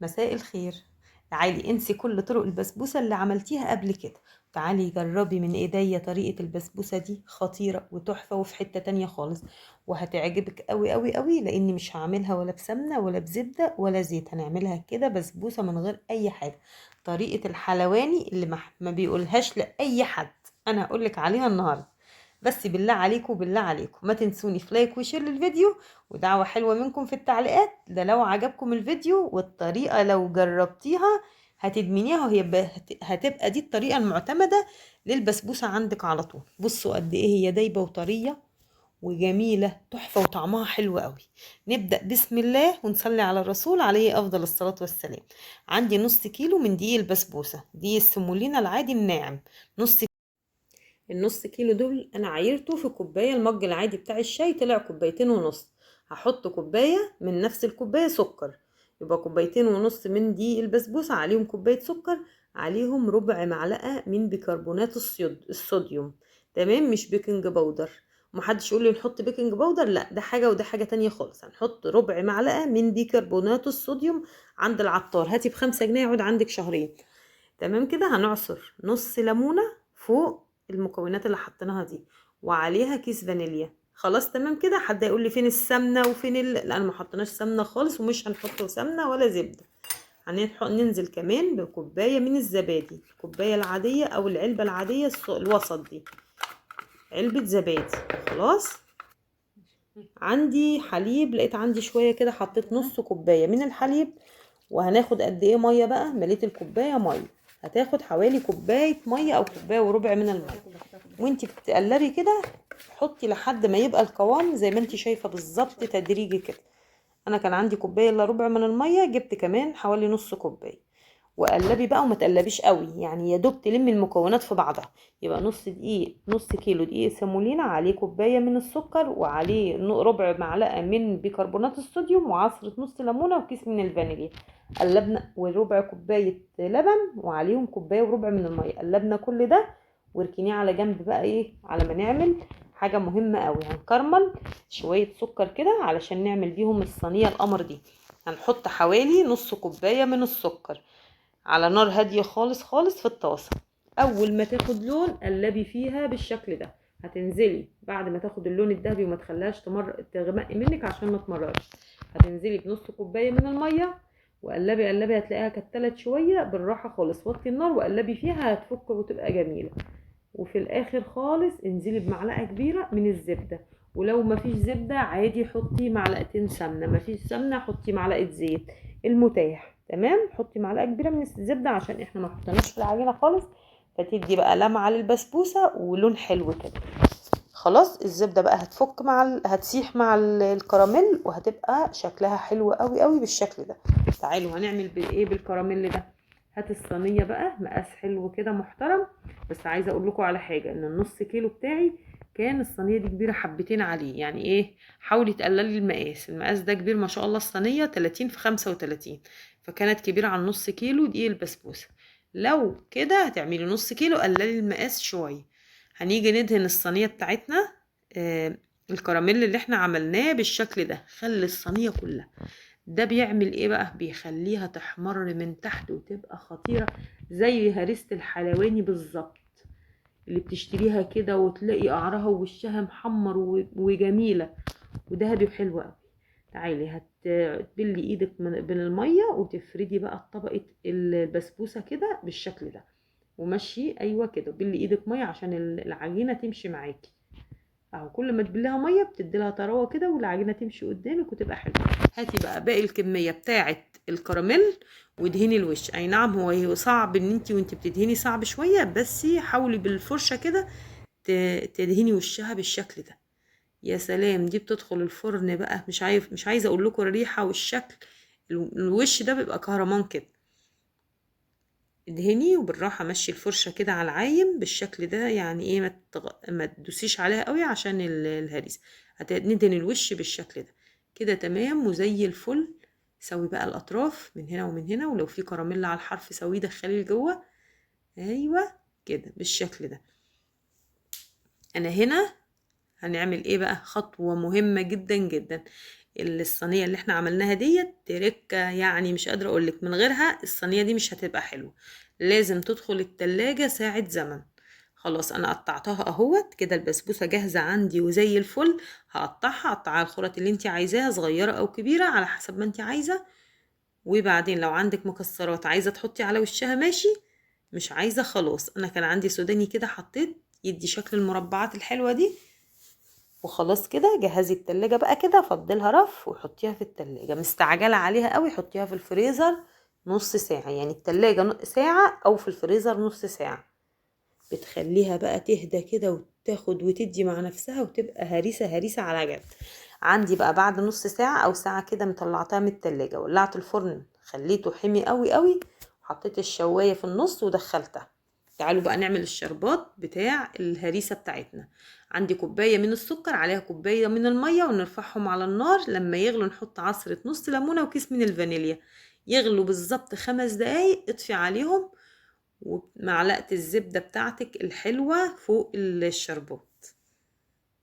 مساء الخير. تعالي انسي كل طرق البسبوسة اللي عملتيها قبل كده. تعالي جربي من ايديا طريقة البسبوسة دي خطيرة وتحفة وفي حتة تانية خالص، وهتعجبك قوي قوي قوي لاني مش هعملها ولا بسمنة ولا بزبدة ولا زيت، هنعملها كده بسبوسة من غير اي حاجة. طريقة الحلواني اللي ما بيقولهاش لأي حد، انا هقولك عليها النهاردة. بس بالله عليكم بالله عليكم ما تنسوني في لايك وشير للفيديو، ودعوة حلوة منكم في التعليقات ده لو عجبكم الفيديو، والطريقة لو جربتيها هتدمنيها، وهي هتبقى دي الطريقة المعتمدة للبسبوسة عندك على طول. بصوا قد ايه هي دايبة وطرية وجميلة تحفة وطعمها حلو قوي. نبدأ بسم الله ونصلي على الرسول عليه أفضل الصلاة والسلام. عندي نص كيلو من دقيق البسبوسة، دقيق السمولينا العادي الناعم. نص النص كيلو دول انا عايرته في كوبايه، المج العادي بتاع الشاي طلع كوبايتين ونص. هحط كوبايه من نفس الكوبايه سكر، يبقى كوبايتين ونص من دي البسبوسه، عليهم كوبايه سكر، عليهم ربع معلقه من بيكربونات الصوديوم. تمام، مش بيكنج باودر. محدش يقول لي نحط بيكنج باودر، لا ده حاجه وده حاجه تانية خالص. هنحط ربع معلقه من بيكربونات الصوديوم عند العطار، هاتي ب5 جنيه يقعد عندك شهرين. تمام كده. هنعصر نص ليمونة فوق المكونات اللي حطيناها دي، وعليها كيس فانيليا. خلاص تمام كده. حد يقول لي فين السمنة وفين لا انا ما حطيناش سمنة خالص، ومش هنحط سمنة ولا زبدة. ننزل كمان بكوباية من الزبادي، الكوباية العادية او العلبة العادية الوسط دي، علبة زبادي. خلاص. عندي حليب، لقيت عندي شوية كده، حطيت نص كوباية من الحليب. وهناخد قد ايه مية بقى؟ مليت الكوباية مية، هتاخد حوالي كوباية مية او كوباية وربع من المية. وانتي بتقلبي كده حطي لحد ما يبقى القوام زي ما انتي شايفة بالظبط، تدريجي كده. انا كان عندي كوباية الا ربع من المية، جبت كمان حوالي نص كوباية. وقلبي بقى وما تقلبيش قوي، يعني يا دوب تلمي المكونات في بعضها. يبقى نص كيلو دقيق سيمولينا، عليه كوبايه من السكر، وعليه ربع معلقه من بيكربونات الصوديوم، وعصره نص ليمونه، وكيس من الفانيليا. قلبنا، وربع كوبايه لبن، وعليهم كوبايه وربع من الميه. قلبنا كل ده واركنيه على جنب بقى، ايه على ما نعمل حاجه مهمه قوي. هنكرمل شويه سكر كده علشان نعمل بيهم الصينيه القمر دي. هنحط حوالي نص كوبايه من السكر على نار هادية خالص خالص في الطاسة. اول ما تاخد لون قلبي فيها بالشكل ده. هتنزلي بعد ما تاخد اللون الذهبي وما تخليهاش تغمق منك عشان ما تمررش، هتنزلي بنص كوباية من المية، وقلبي قلبي. هتلاقيها كتلت شوية، بالراحة خالص وطي النار وقلبي فيها، هتفك وتبقى جميلة. وفي الاخر خالص انزلي بمعلقة كبيرة من الزبدة، ولو مفيش زبدة عادي حطي معلقتين سمنة، مفيش سمنة حطي معلقة زيت، المتاح. تمام، حطي معلقة كبيرة من الزبدة عشان احنا ما حطيناش في العجينة خالص، فتدي بقى لمعة للبسبوسة ولون حلو كده. خلاص الزبدة بقى هتفك هتسيح مع الكراميل، وهتبقى شكلها حلو قوي قوي بالشكل ده. تعالوا هنعمل بالايه بالكراميل ده. هات الصينية بقى مقاس حلو كده محترم. بس عايزة اقول لكم على حاجة، ان النص كيلو بتاعي كان الصينية دي كبيرة حبتين عليه، يعني ايه، حاولي تقللي المقاس ده كبير ما شاء الله. الصينية 30 في 35، فكانت كبيرة عن نص كيلو دي البسبوسة. لو كده هتعملي نص كيلو قللي المقاس شوية. هنيجي ندهن الصينية بتاعتنا الكراميل اللي احنا عملناه بالشكل ده، خلي الصينية كلها. ده بيعمل ايه بقى؟ بيخليها تحمر من تحت وتبقى خطيرة، زي هريسة الحلواني بالظبط اللي بتشتريها كده وتلاقي قعرها ووشها محمر وجميلة وذهبي وحلو قوي. تعالي هتبلي ايدك بين المية وتفردي بقى طبقة البسبوسة كده بالشكل ده، ومشي ايوه كده، بلي ايدك ميه عشان العجينه تمشي معاكي. اهو كل ما تبليها ميه بتديلها طراوه كده، والعجينه تمشي قدامك وتبقى حلوه. هاتي بقى باقي الكميه بتاعه الكراميل وادهني الوش. اي نعم هو صعب ان انت وانت بتدهني صعب شويه، بس حاولي بالفرشه كده تدهني وشها بالشكل ده. يا سلام، دي بتدخل الفرن بقى، مش عايزه اقول لكم الريحه والشكل. الوش ده بيبقى كهرمان كده. ادهني وبالراحة مشي الفرشة كده على العايم بالشكل ده، يعني ايه ما تدوسيش عليها قوي عشان الهريسة. هندهن الوش بالشكل ده كده. تمام وزي الفل. سوي بقى الاطراف من هنا ومن هنا، ولو في كراميل على الحرف سويه دخليه لجوه. ايوه كده بالشكل ده. انا هنا هنعمل ايه بقى؟ خطوة مهمة جدا جدا. الصينية اللي احنا عملناها ديت تركة، يعني مش قادرة اقولك، من غيرها الصينية دي مش هتبقى حلوة. لازم تدخل التلاجة ساعة زمن. خلاص انا قطعتها اهوت كده، البسبوسة جاهزة عندي وزي الفل. قطعها الخرط اللي انت عايزاها، صغيرة او كبيرة على حسب ما انت عايزة. وبعدين لو عندك مكسرات عايزة تحطي على وشها ماشي، مش عايزة خلاص. انا كان عندي سوداني كده حطيت يدي شكل المربعات الحلوة دي. وخلاص كده جهزي التلاجة بقى كده، فضلها رف وحطيها في التلاجة. مستعجلة عليها قوي حطيها في الفريزر نص ساعة، يعني التلاجة ساعة او في الفريزر نص ساعة. بتخليها بقى تهدى كده وتاخد وتدي مع نفسها وتبقى هريسة هريسة على جد. عندي بقى بعد نص ساعة او ساعة كده مطلعتها من التلاجة، ولعت الفرن خليته حمي قوي قوي، حطيت الشواية في النص ودخلتها. تعالوا بقى نعمل الشربات بتاع الهريسة بتاعتنا. عندي كوباية من السكر عليها كوباية من المية، ونرفعهم على النار. لما يغلوا نحط عصرة نص ليمونة وكيس من الفانيليا. يغلوا بالظبط 5 دقايق، اطفي عليهم، ومعلقة الزبدة بتاعتك الحلوة فوق الشربات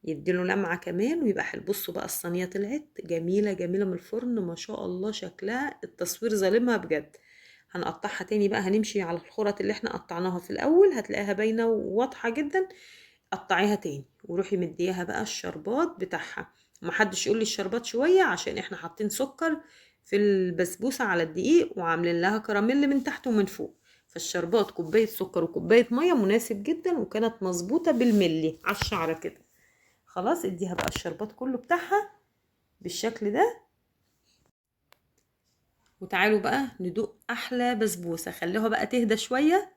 يديله لمعة كمان ويبقى حلو. بصوا بقى الصينية طلعت جميلة جميلة من الفرن ما شاء الله، شكلها التصوير ظالمها بجد. هنقطعها تاني بقى، هنمشي على الخرط اللي احنا قطعناها في الاول، هتلاقيها باينة وواضحة جدا. قطعيها تاني وروحي مديها بقى الشربات بتاعها. محدش يقول لي الشربات شوية، عشان احنا حاطين سكر في البسبوسة على الدقيق، وعاملين لها كراميل من تحت ومن فوق. فالشربات كوباية سكر وكوباية مية مناسب جدا، وكانت مظبوطة بالملي على الشعرة كده. خلاص اديها بقى الشربات كله بتاعها بالشكل ده. وتعالوا بقى ندوق احلى بسبوسة. خلوها بقى تهدى شوية.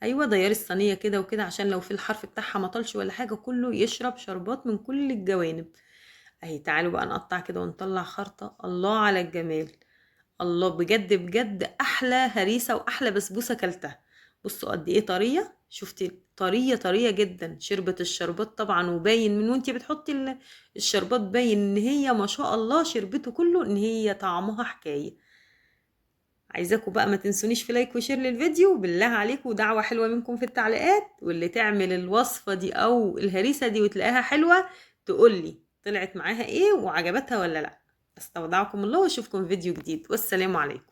ايوه ديري الصينيه كده وكده، عشان لو في الحرف بتاعها ما طالش ولا حاجه كله يشرب شربات من كل الجوانب. اهي تعالوا بقى نقطع كده ونطلع خرطه. الله على الجمال. الله بجد بجد احلى هريسه واحلى بسبوسه كلتها. بصوا قد ايه طريه، شفتي طريه طريه جدا. شربت الشربات طبعا، وباين من وانتي بتحطي الشربات باين ان هي ما شاء الله شربته كله، ان هي طعمها حكايه. عايزاكم بقى ما تنسونيش في لايك وشير للفيديو بالله عليكم، ودعوة حلوة منكم في التعليقات. واللي تعمل الوصفة دي او الهريسة دي وتلاقيها حلوة تقولي طلعت معاها ايه وعجبتها ولا لا. استودعكم الله واشوفكم في فيديو جديد، والسلام عليكم.